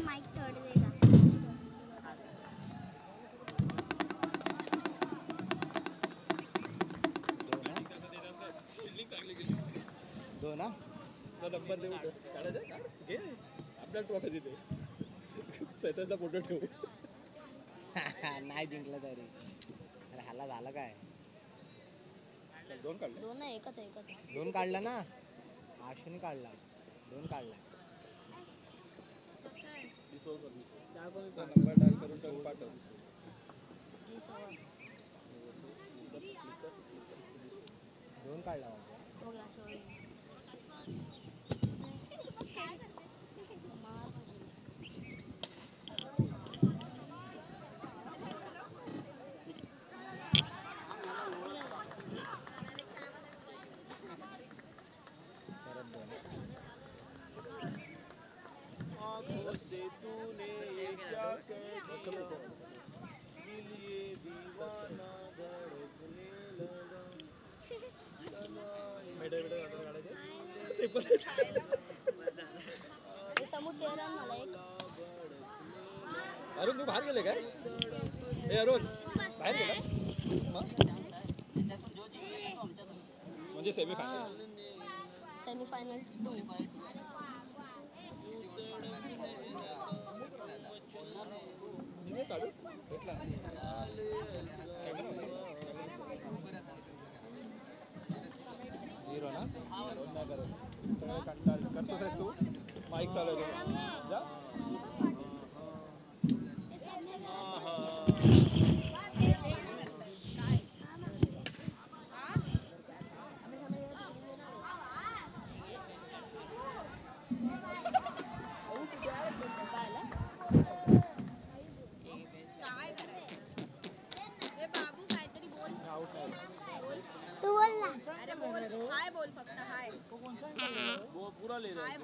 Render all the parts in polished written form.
Mic छोड़ देगा। दो ना नंबर देऊ काढायचा घे आपल्या ट्रॉफी देते स्वतःचा फोटो ठेवू नाही जिंकलं तरी अरे हाला झालं काय दोन काढले दोन नाही एकच दोन काढला ना आशुने काढला दोन काढला नंबर डायल करून ठेवू पाठव दोन काढला हो गया सॉरी अरुण तू बाहेर गेले काय हे अरुण बाहेर गेला म्हणजे सेमीफायनल काढू भेटला झिरो ना करतोस तू माईक चालवतो जा हाय बोल फक्त हाय वो पूरा ले रहा है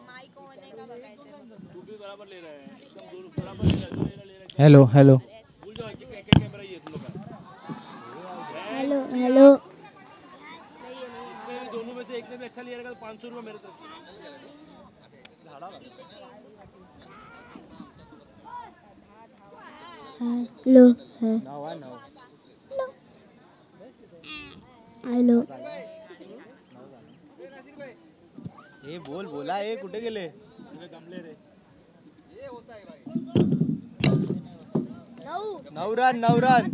माइक ऑन है का बघायचं तू भी बराबर ले रहा है एकदम दूर बराबर ले रहा है हेलो हेलो भूल जाओ कि कैमरा ये तुम लोग का हेलो हेलो इसमें दोनों में से एक ने भी अच्छा लिया रहेगा तो 500 रुपये मेरे तरफ हेलो नऊ हा नऊ हेलो हे बोला हे कुठे गेले जमले रे नऊ रन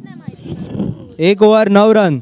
एक ओव्हर 9 रन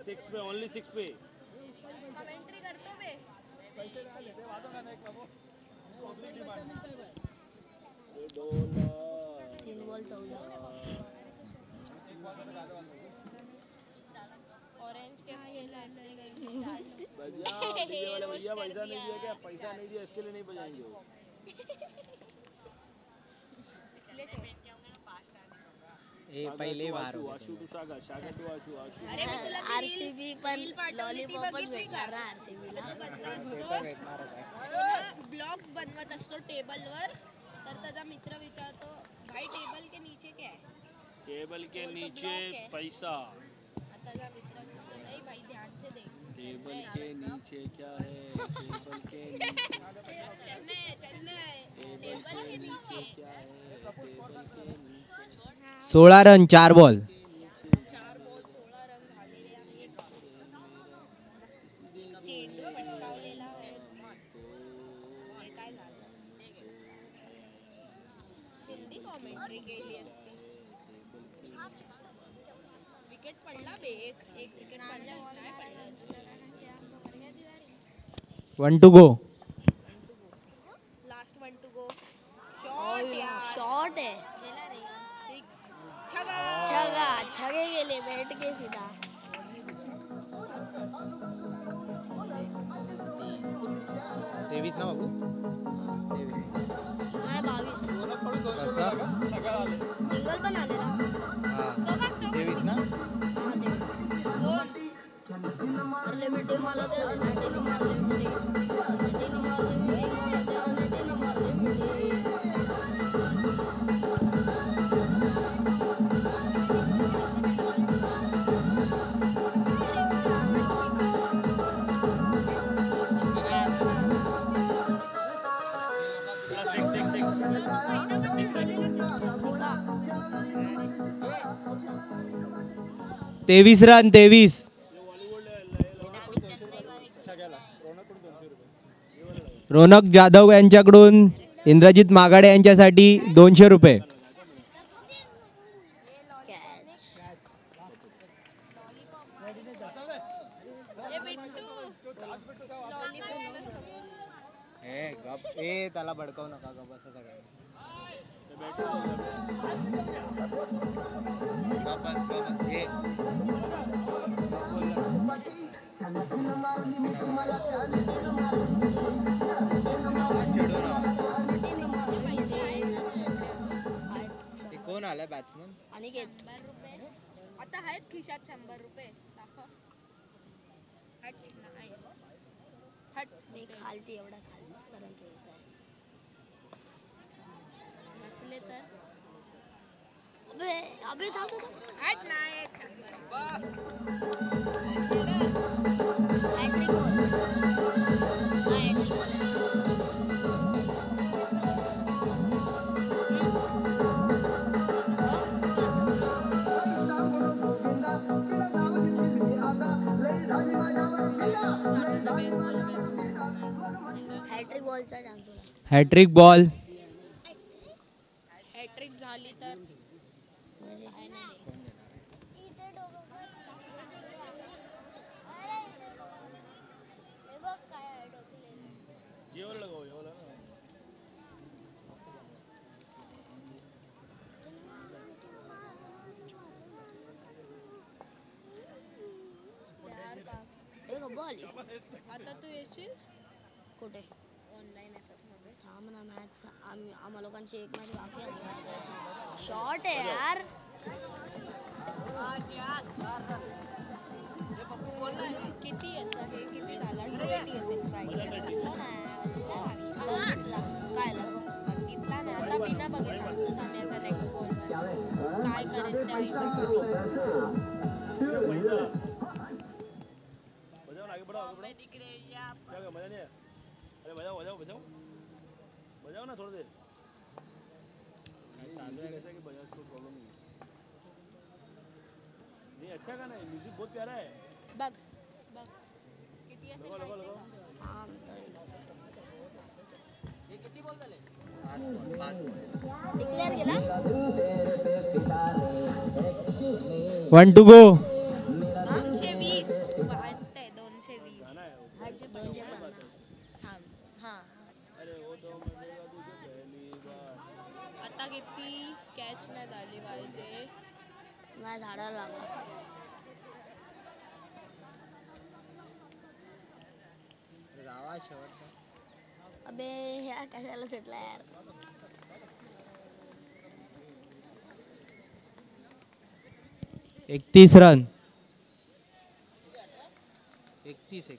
सिक्स पे ओनली 6 पे कमेंट्री करतो बे. तीन बॉल 14. ऑरेंज के खेला भैया पैसा नहीं दिया क्या? पैसा नहीं दिया इसके लिए नहीं बजाएंगे वो. इसलिए ए पहिले बाहेर आशू टू सागा टू आशू. अरे मी तुला RCB पण लॉलीपॉपच भेटणार ना RCB ला. भेटणारच आहे. तो ना ब्लॉग्स बनवत असतो टेबलवर. तर त्याचा मित्र विचारतो भाई टेबल के नीचे क्या है. टेबल के बोलतो, नीचे block है. पैसा. त्याचा मित्र विचारतो नहीं भाई ध्यान से देख. टेबल के नीचे क्या है? टेबल के नीचे चेन्नई टेबल के नीचे क्या है? टेबल के नीचे 16 रन 4 बॉल. 4 बॉल 16 रन झालेले आहेत. चेंडू फटकावलेला आहे. हे काय झालं? हिंदी कॉमेंट्री केली असती. विकेट पडला बे. एक विकेट पडला. नाही पडला. 1 to go. Last 1 to go. Shot यार. शॉट आहे. 6 छगा. छगे गेले बैठ के सीधा. 23 ना बाबू. नाही 22. कसं? सिंगल पण आले ना. हा 23 ना. मारले बेटे मला ते बेटे मारले बेटे मारले बेटे. तेवीस रन 23. रोनक जाधव यांच्याकडून इंद्रजित मागाडे यांच्यासाठी 200 रुपये. ए त्याला भडकवू नका ग बस सगळं. कोण आलाय बॅट्समन? अनिकेत. 100 रुपये आता आहेत खिशात. 100 रुपये दाखव. हट नाही. हट. मी खालती एवढा खालपर्यंत यायचं आहे. नसले तर अबे थांब. हट नाही. 100 hat trick ball. Hat trick ball. Hat trick बॉलचा चान्स होता. Hat trick ball. हॅट्रिक झाली तर बॉल. आता तू येशील कुठे? ऑनलाईन मध्ये. थांब ना मॅच. आम्हा लोकांची एक मॅच बाकी आहे. शॉट आहे यार. किती याचा हे किती झाला? 280 असेल स्ट्राईक. काय बघितला ना आता बिना बघे सांगतो थांब्याच्या नेक्स्ट बॉलवर काय करेल त्या हिशोबाने. मजा नहीं है. अरे बजाओ ना थोड़ी देर. चालू है कैसा कि बजाओ इसको प्रॉब्लम नहीं. अच्छा गाना है. म्यूजिक बहुत प्यारा है. बघ किती असेल माहिती का? डिक्लेअर केला 1 to go. 220 वाटतंय 220. 250. हां आता किती कॅच नाही झाली पाहिजे. नाही झाडाला लागला. अबे ह्या कशाला सुटला यार. एकतीस रन. 31.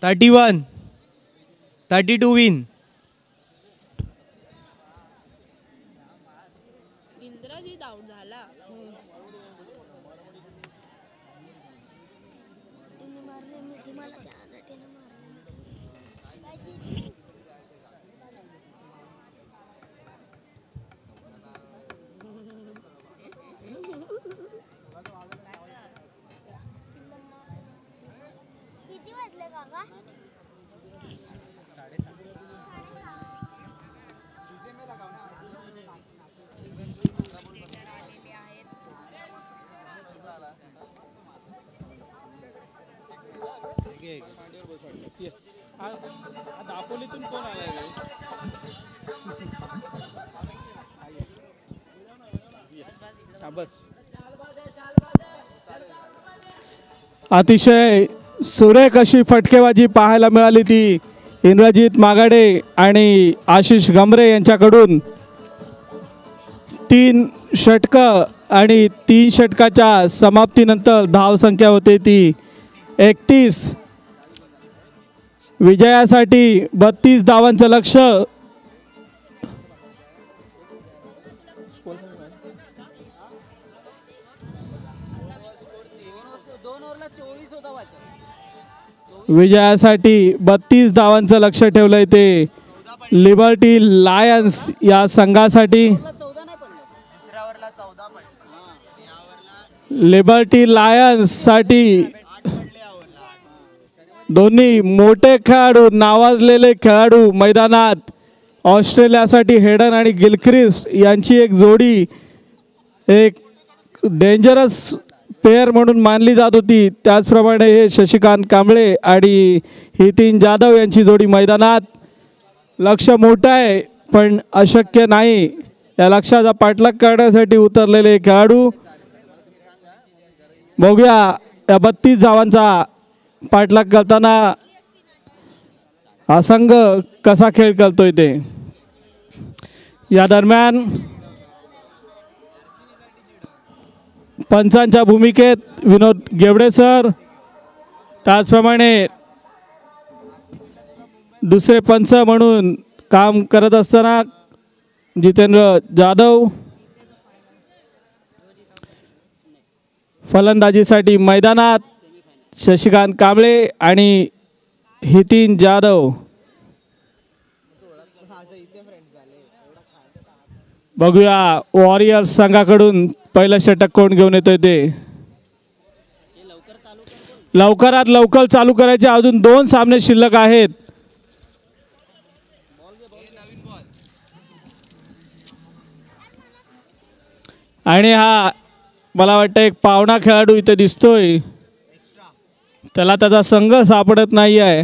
32 win. इंद्रजीत आउट झाला. तिने मारले मी ती मला त्या नटीने मारले. किती वाजले काका? आलेले आहेत. दापोलीतून कोण आलाय रे? बस अतिशय सुरेख अशी फटकेबाजी पाहायला मिळाली ती इंद्रजित मागाडे आणि आशिष गमरे यांच्याकडून. 3 षटकं आणि 3 षटकाच्या समाप्तीनंतर धावसंख्या होते ती 31. विजयासाठी 32 धावांचं लक्ष्य. विजयासाठी 32 धावांचं लक्ष ठेवलंय ते लिबर्टी लायन्स या संघासाठी. लिबर्टी लायन्ससाठी दोन्ही मोठे खेळाडू, नावाजलेले खेळाडू मैदानात. ऑस्ट्रेलियासाठी हेडन आणि गिलख्रिस्ट यांची एक जोडी एक डेंजरस पेअर म्हणून मानली जात होती. त्याचप्रमाणे हे शशिकांत कांबळे आणि हितीन जाधव यांची जोडी मैदानात. लक्ष मोठं आहे पण अशक्य नाही. या लक्ष्याचा पाठलाग करण्यासाठी उतरलेले खेळाडू. बघूया या 32 धावांचा पाठलाग करताना हा संघ कसा खेळ करतोय ते. या दरम्यान पंचांच्या भूमिकेत विनोद गेवडे सर, त्याचप्रमाणे दुसरे पंच म्हणून काम करत असताना जितेंद्र जाधव. फलंदाजीसाठी मैदानात शशिकांत कांबळे आणि हितीन जाधव. बघूया वॉरियर्स संघाकडून पहिलं षटक कोण घेऊन येतोय ते. लवकरात लवकर चालू करायचे. अजून 2 सामने शिल्लक आहेत. आणि हा मला वाटतं एक पावणा खेळाडू इथे दिसतोय. त्याला त्याचा संघ सापडत नाही आहे.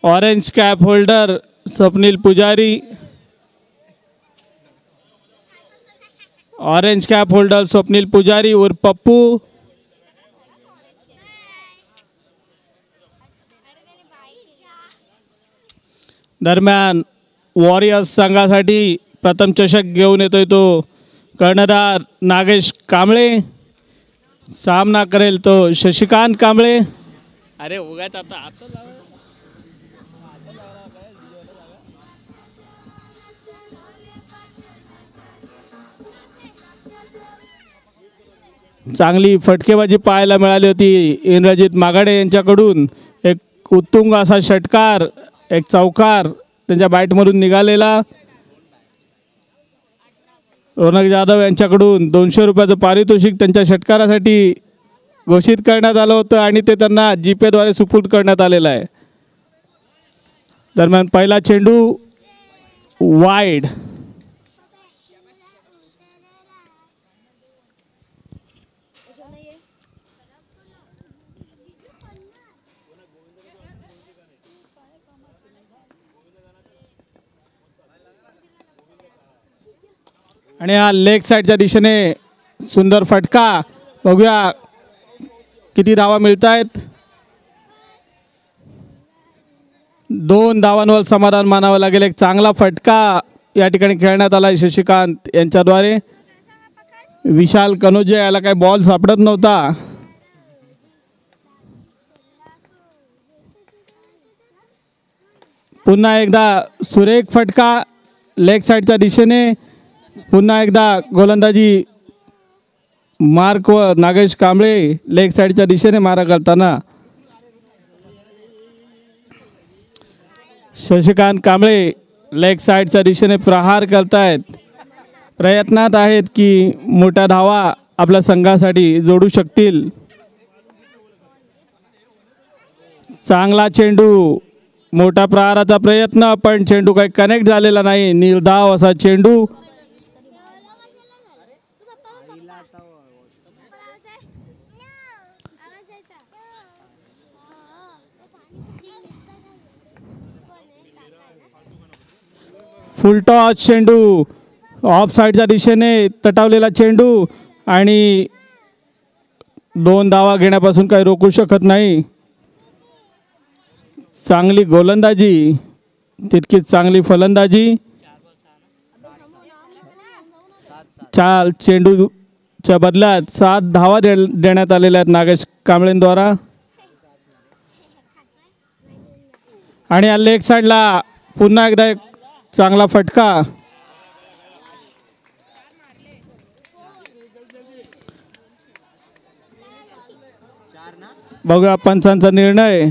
ऑरेंज कॅप होल्डर स्वप्नील पुजारी. ऑरेंज कॅप होल्डर स्वप्नील पुजारी उर्फ पप्पू. दरम्यान वॉरियर्स संघासाठी प्रथम चषक घेऊन येतोय तो कर्णधार नागेश कांबळे. सामना करेल तो शशिकांत कांबळे. अरे उगाच आता चांगली फटकेबाजी पाहायला मिळाली होती इंद्रजित मागाडे यांच्याकडून. एक उत्तुंग असा षटकार, एक चौकार त्यांच्या बॅटमधून निघालेला. रोनक जाधव यांच्याकडून 200 रुपयाचं पारितोषिक त्यांच्या षटकारासाठी घोषित करण्यात आलं होतं आणि ते त्यांना जीपेद्वारे सुपूर्द करण्यात आलेलं आहे. दरम्यान पहिला चेंडू वाईड. आणि हा लेग साईडच्या दिशेने सुंदर फटका. बघूया किती धावा मिळत आहेत. 2 धावांवर समाधान मानावं लागेल. एक चांगला फटका या ठिकाणी खेळण्यात आला शशिकांत यांच्याद्वारे. विशाल कनोजे याला काही बॉल सापडत नव्हता. पुन्हा एकदा सुरेख फटका लेग साईडच्या दिशेने. पुन्हा एकदा गोलंदाजी मार्क व नागेश कांबळे लेग साईडच्या दिशेने मारा करताना. शशिकांत कांबळे लेग साईडच्या दिशेने प्रहार करतायत. प्रयत्नात आहेत की मोठ्या धावा आपल्या संघासाठी जोडू शकतील. चांगला चेंडू. मोठा प्रहाराचा प्रयत्न पण चेंडू काही कनेक्ट झालेला नाही. निर्धाव असा चेंडू. फुल टॉस चेंडू. ऑफ साईडच्या दिशेने तटावलेला चेंडू आणि 2 धावा घेण्यापासून काही रोखू शकत नाही. चांगली गोलंदाजी तितकीच चांगली फलंदाजी. चेंडूच्या बदल्यात 7 धावा देण्यात आलेल्या आहेत नागेश कांबळेंद्वारा. आणि या लेग साईडला पुन्हा एकदा एक चांगला फटका. बघूया पंचांचा निर्णय.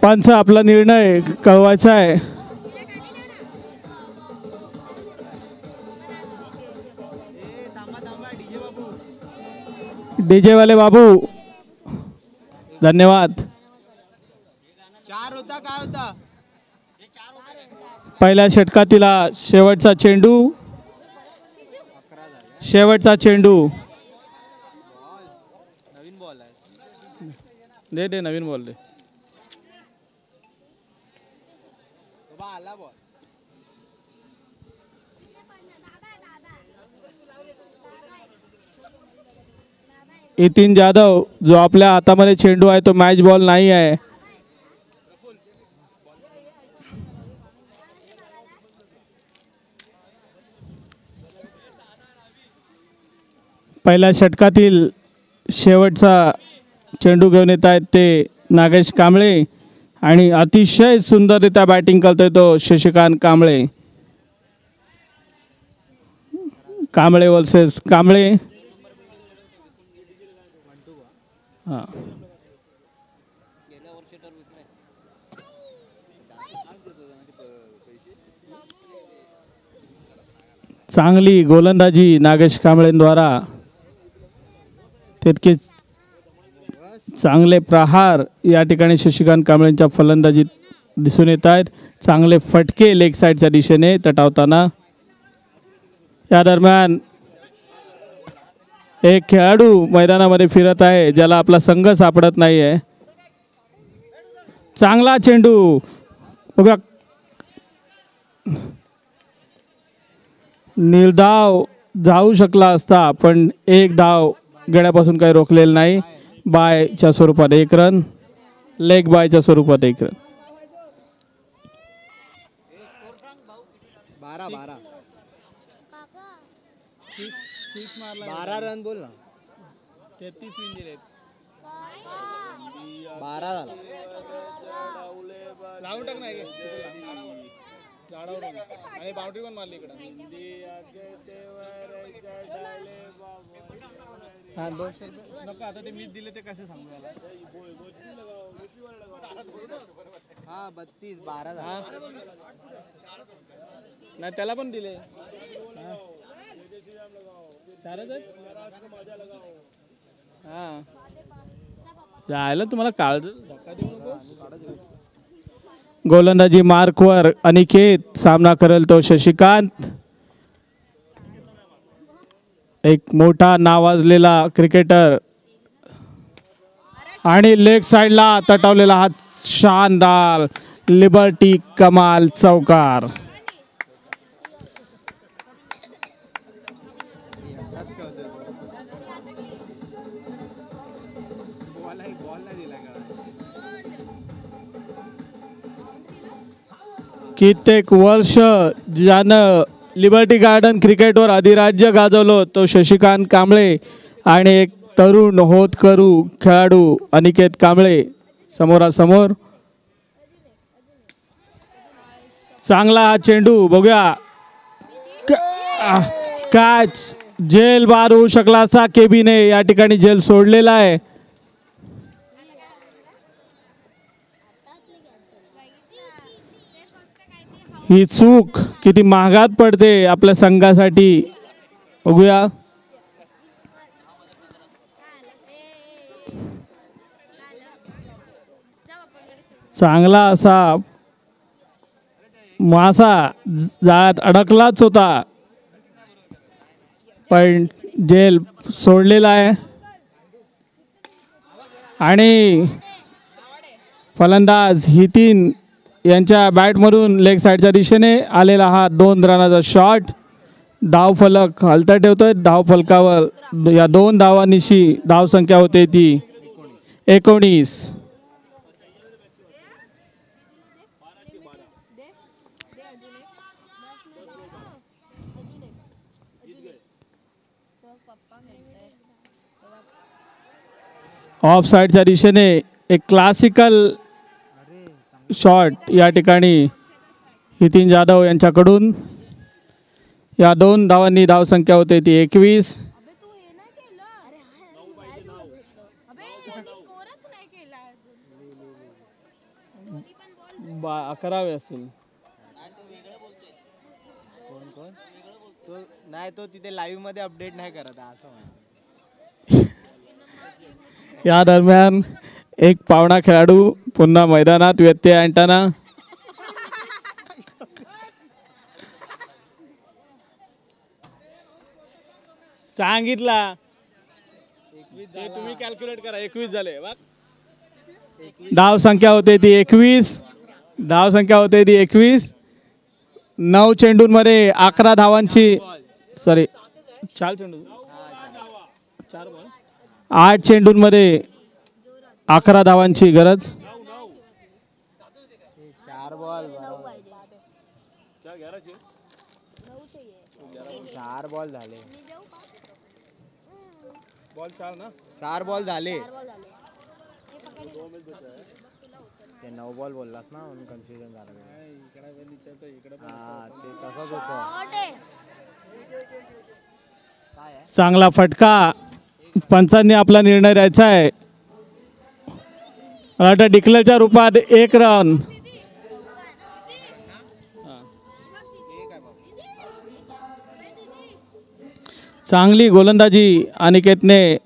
पंच आपला निर्णय कळवायचा आहे. डीजे वाले बाबू धन्यवाद. 4 होता काय होता. पहिल्या षटकातील शेवटचा चेंडू. शेवटचा चेंडू. नवीन बॉल आहे. दे नवीन बॉल दे. आला बॉल. नितीन जाधव जो आपल्या हातामध्ये चेंडू आहे तो मॅच बॉल नाही आहे. पहिल्या षटकातील शेवटचा चेंडू घेऊन येत आहेत ते नागेश कांबळे आणि अतिशय सुंदररित्या बॅटिंग करतोय तो शशिकांत कांबळे. कांबळे वर्सेस कांबळे. हां चांगली गोलंदाजी नागेश कांबळेंद्वारा. तितकेच चांगले प्रहार या ठिकाणी शशिकांत कांबळेंच्या फलंदाजीत दिसून येत आहेत. चांगले फटके लेग साईडच्या दिशेने तटावताना. या दरम्यान एक खेळाडू मैदानामध्ये फिरत आहे ज्याला आपला संघ सापडत नाही आहे. चांगला चेंडू. बघा निर्धाव जाऊ शकला असता पण एक धाव घेण्यापासून काही रोखलेलं नाही. बायच्या स्वरूपात 1 रन. लेग बायच्या स्वरूपात 1 रन. 12 रन बोल ना. 33 विन दिलेत. 12 झाला. लावून टाक नाही आणि बाउंड्री पण मारली इकडं. हा 200 रुपये नको आता ते मीच दिले ते कसे सांगू याला. हा 32 12 हा. नाही त्याला पण दिले. चारच आहेत. हा जायला तुम्हाला काळ धक्का देऊ नको. गोलंदाजी मार्कवर अनिकेत, सामना करेल तो शशिकांत. एक मोठा नावाजलेला क्रिकेटर आणि लेग साइडला तटवलेला हात शानदार लिबर्टी कमाल चौकार. कित्येक वर्ष ज्यानं लिबर्टी गार्डन क्रिकेटवर अधिराज्य गाजवलं तो शशिकांत कांबळे आणि एक तरुण होतकरू खेळाडू अनिकेत कांबळे समोरासमोर. चांगला हा चेंडू बघूया. कॅच जेल बार होऊ शकला असा केबीने या ठिकाणी जेल सोडलेला आहे. ही चूक किती महागात पडते आपल्या संघासाठी बघूया. चांगला असा मासा जाळ्यात अडकलाच होता पण जेल सोडलेला आहे. आणि फलंदाज हितीन यांच्या बॅटमधून लेग साईडच्या दिशेने आलेला हा 2 रनाचा शॉट. धावफलक हलता ठेवतोय. धावफलकावर या 2 धावांनिशी धावसंख्या होते ती 19. ऑफ साईडच्या दिशेने एक क्लासिकल शॉट या ठिकाणी हितीन जाधव यांच्याकडून. या 2 धावांनी धावसंख्या होते ती 21. 11 असतील. तो नाही तो तिथे लाईव्ह मध्ये अपडेट नाही करत असं. या दरम्यान एक पावणा खेळाडू पुन्हा मैदानात व्यत्यय आणताना सांगितला. तुम्ही कॅल्क्युलेट करा. 21 झाले. धाव संख्या होते ती 21. धाव संख्या होते ती 21. 9 चेंडूंमध्ये 11 धावांची 4 चेंडू 8 चेंडूंमध्ये 11 धावांची गरज. 4 बॉल 4 बॉल झाले. बॉल 4 ना. 4 बॉल झाले. ते 9 बॉल बोललास ना म्हणून कन्फ्युजन झालं. हा ते तसंच होतं. चांगला फटका. पंचांनी आपला निर्णय द्यायचा आहे. आता डिक्लेअरच्या रूपात 1 रन. चांगली गोलंदाजी अनिकेतने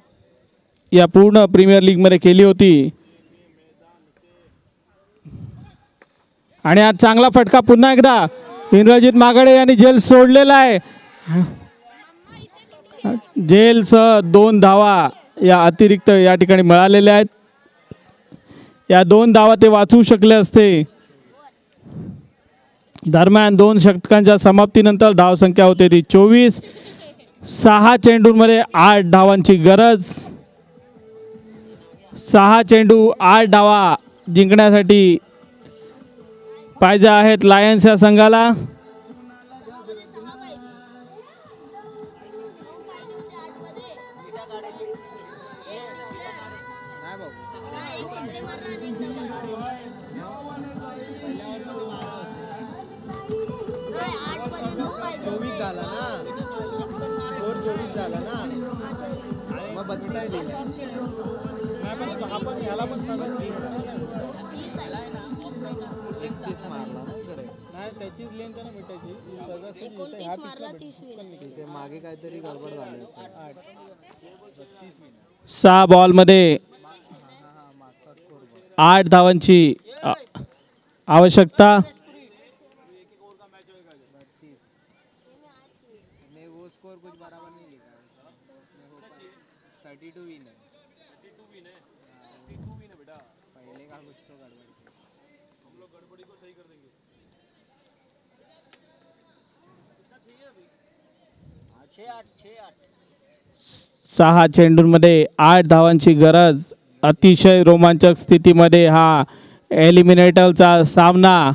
या पूर्ण प्रीमियर लीगमध्ये केली होती. आणि आज चांगला फटका पुन्हा एकदा इंद्रजित मागडे यांनी जेल सोडलेला आहे. जेलसह 2 धावा या अतिरिक्त या ठिकाणी मिळालेल्या आहेत. या 2 धावा ते वाचवू शकले असते. दरम्यान 2 षटकांच्या समाप्तीनंतर धावसंख्या होते ती 24. 6 चेंडूंमध्ये 8 धावांची गरज. 6 चेंडू 8 धावा जिंकण्यासाठी पाहिजे आहेत लायन्स या संघाला. 8 मध्ये 9 पाहिजे 24 होते. झाला ना, स्कोर 24 झाला ना, मग 32 लिहिलं. एकतीस मारला ना इकडे. नाही त्याचीच लेंथ आहे ना मिठाची 29 मारला 30 विन. तिथे मागे काहीतरी गडबड झाली असेल. 6 बॉलमध्ये 8 धावांची आवश्यकता. ने वो स्कोर कुछ बराबर नहीं लिखा है उसमें. 32 विन है. पहले का कुछ तो गड़बड़ थी. सहा चेंडूंमध्ये 8 धावांची गरज. अतिशय रोमांचक स्थितीमध्ये हा एलिमिनेटरचा सामना.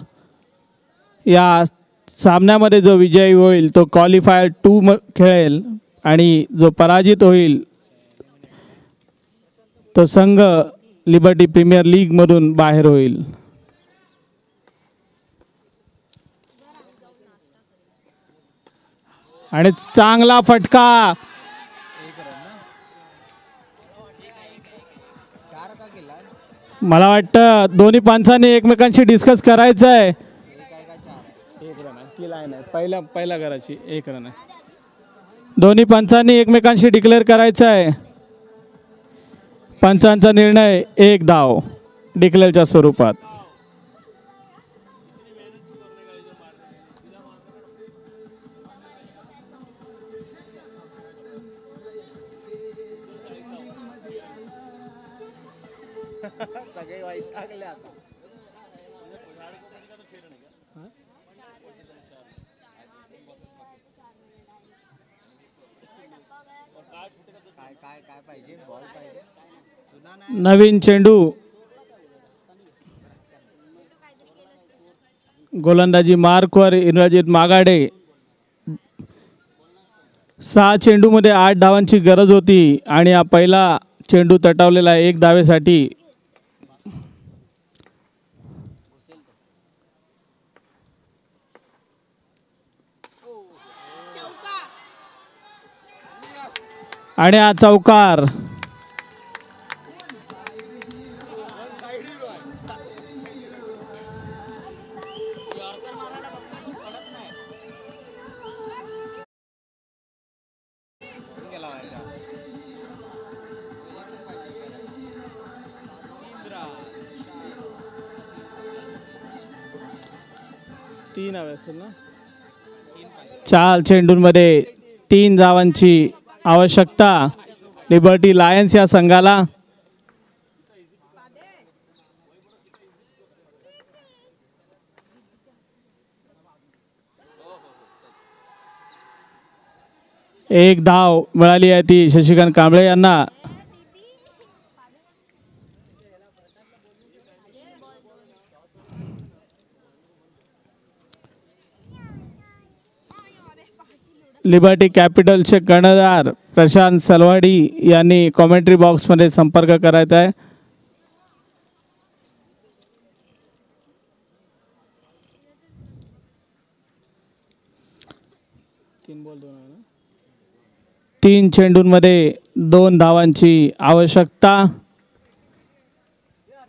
या सामन्यामध्ये जो विजयी होईल तो क्वालिफायर 2 खेळेल आणि जो पराजित होईल तो संघ लिबर्टी प्रीमियर लीगमधून बाहेर होईल. आणि चांगला फटका. 4 का केला. मला वाटतं दोन्ही पंचांनी एकमेकांशी डिस्कस करायचं आहे. 1 आहे का 4 आहे. 1 रन आहे ती लाईन आहे पहिला करायची 1 रन आहे. दोन्ही पंचांनी एकमेकांशी डिक्लेअर करायचं आहे. पंचांचा निर्णय 1 धाव डिक्लेअरच्या स्वरूपात. सगळे वैतागले आता. काय काय काय पाहिजे. बॉल पाहिजे. जुना नाही. नवीन चेंडू. गोलंदाजी मार्कवर इंद्रजित मागाडे. 6 चेंडूमध्ये 8 धावांची गरज होती आणि हा पहिला चेंडू तटावलेला आहे 1 धावेसाठी. चौकार. आणि हा चौकार. गेला व्हायचा. 3 हवे असेल ना. 4 चेंडूंमध्ये 3 धावांची आवश्यकता लिबर्टी लायन्स या संघाला. एक धाव मिळाली आहे ती शशिकांत कांबळे यांना. लिबर्टी कॅपिटलचे कर्णधार प्रशांत सलवाडी यांनी कॉमेंट्री बॉक्समध्ये संपर्क करायचा आहे. तीन चेंडूंमध्ये 2 धावांची आवश्यकता.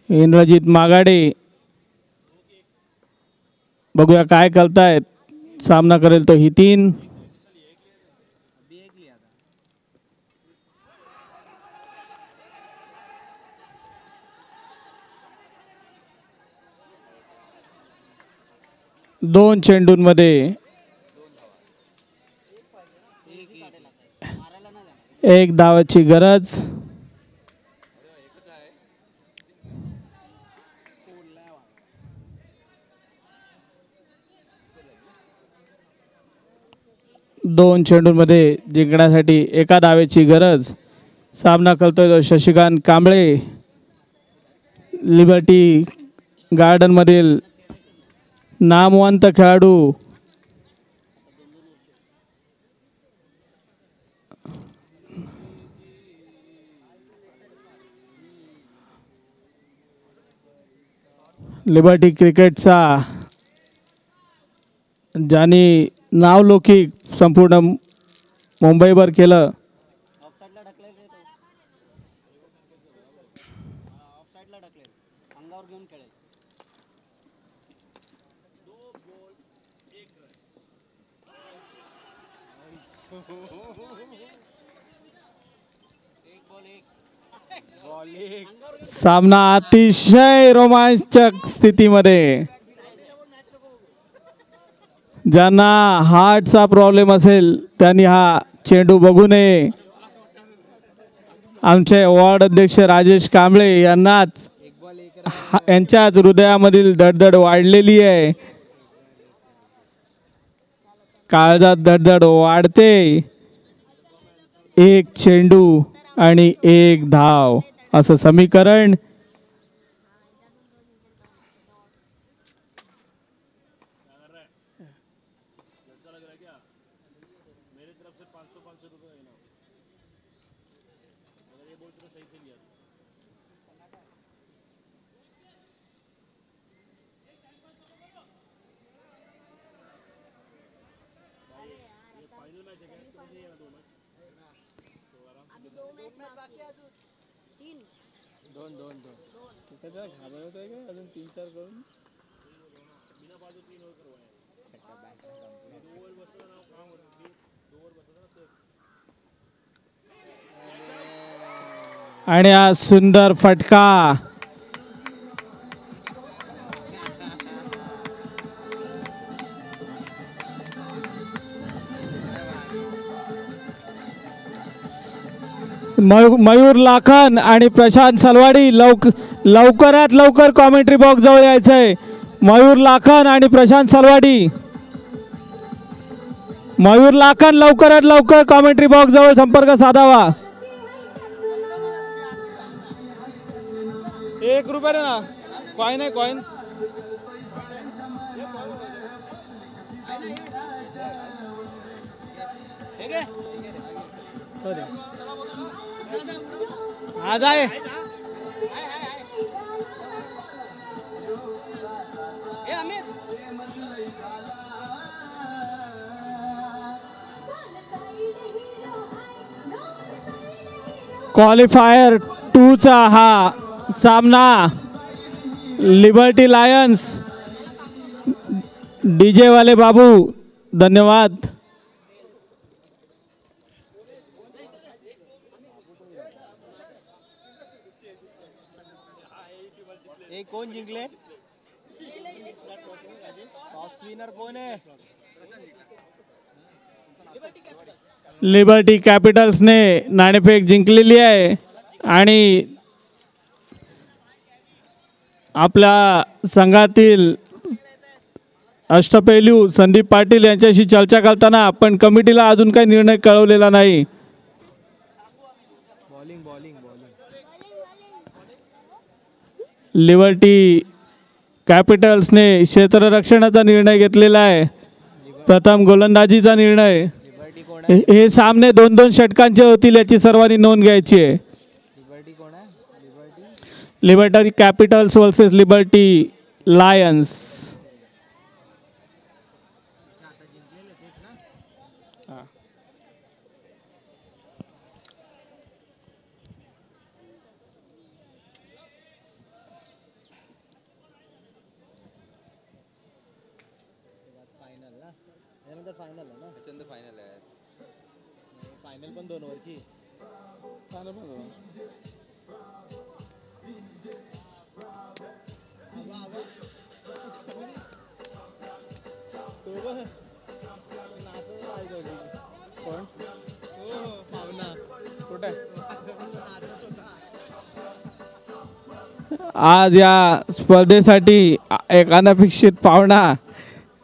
इंद्रजित मागाडे बघूया काय करतायत. सामना करेल तो ही 3. अभी एक लिया था. 2 चेंडूंमध्ये 1 धावाची गरज. दोन चेंडूंमध्ये जिंकण्यासाठी 1 धावेची गरज. सामना करतोय तो शशिकांत कांबळे. लिबर्टी गार्डनमधील नामवंत खेळाडू. लिबर्टी क्रिकेटचा ज्यांनी नावलौकिक संपूर्ण मुंबईभर केलं. ऑफसाईडला ढकलेल रे तो. ऑफसाईडला ढकलेल. अंगावर घेऊन खेळेल. एक बॉल एक. बॉल एक. सामना अतिशय रोमांचक स्थितीमध्ये. ज्यांना हार्टचा प्रॉब्लेम असेल त्यांनी हा चेंडू बघू नये. आमचे वॉर्ड अध्यक्ष राजेश कांबळे यांनाच यांच्याच हृदयामधील धडधड वाढलेली आहे. काळजात धडधड वाढते. एक चेंडू आणि एक धाव असं समीकरण. घाबरत आहे का अजून 3-4 करून. आणि हा सुंदर फटका. मयूर लाखन आणि प्रशांत सलवाडी लवकरात लवकर कॉमेंट्री बॉक्स जवळ यायचंय. मयूर लाखन आणि प्रशांत सलवाडी. मयूर लाखन लवकरात लवकर कॉमेंट्री बॉक्स जवळ संपर्क साधावा. 1 रुपया दे ना. कॉइन आहे कॉइन. आज आहे क्वालिफायर 2 चा हा सामना. Liberty Lions. डीजे वाले बाबू धन्यवाद. एक कोण जिंकले? टॉस विनर कोण आहे? लिबर्टी कॅपिटल्सने नाणेफेक जिंकलेली आहे आणि आपल्या संघातील अष्टपैलू संदीप पाटील यांच्याशी चर्चा करताना पण कमिटीला अजून काही निर्णय कळवलेला नाही. Bowling bowling bowling. लिबर्टी कॅपिटल्सने क्षेत्ररक्षणाचा निर्णय घेतलेला आहे. प्रथम गोलंदाजीचा निर्णय. लिबर्टी कोण आहे? हे सामने 2-2 षटकांचे होतील याची सर्वांनी नोंद घ्यायची आहे. लिबर्टी कोण आहे? Liberty Liberty Capitals versus Liberty Lions. Final ना. त्यानंतर फायनल आहे ना. त्याच्यानंतर फायनल आहे. फायनल पण 2 ओव्हरची. तो बघ नाचत राहायचं होती. कोण? हो पाहुणा. कुठे? आज या स्पर्धेसाठी एक अनपेक्षित पाहुणा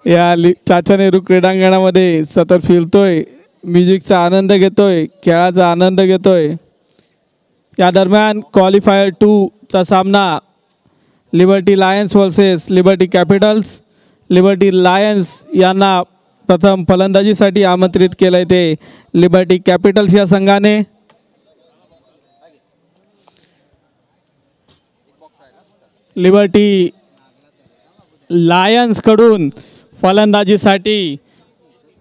या चाचा नेहरू क्रीडांगणामध्ये सतत फिरतोय. म्युझिकचा आनंद घेतोय. खेळाचा आनंद घेतोय. या दरम्यान क्वालिफायर 2 चा सामना Liberty Lions versus Liberty Capitals. Liberty Lions यांना प्रथम फलंदाजीसाठी आमंत्रित केलं आहे ते लिबर्टी कॅपिटल्स या संघाने. लिबर्टी लायन्सकडून फलंदाजीसाठी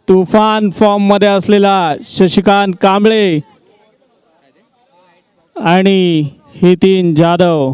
तुफान फॉर्ममध्ये असलेला शशिकांत कांबळे आणि हितीन जाधव.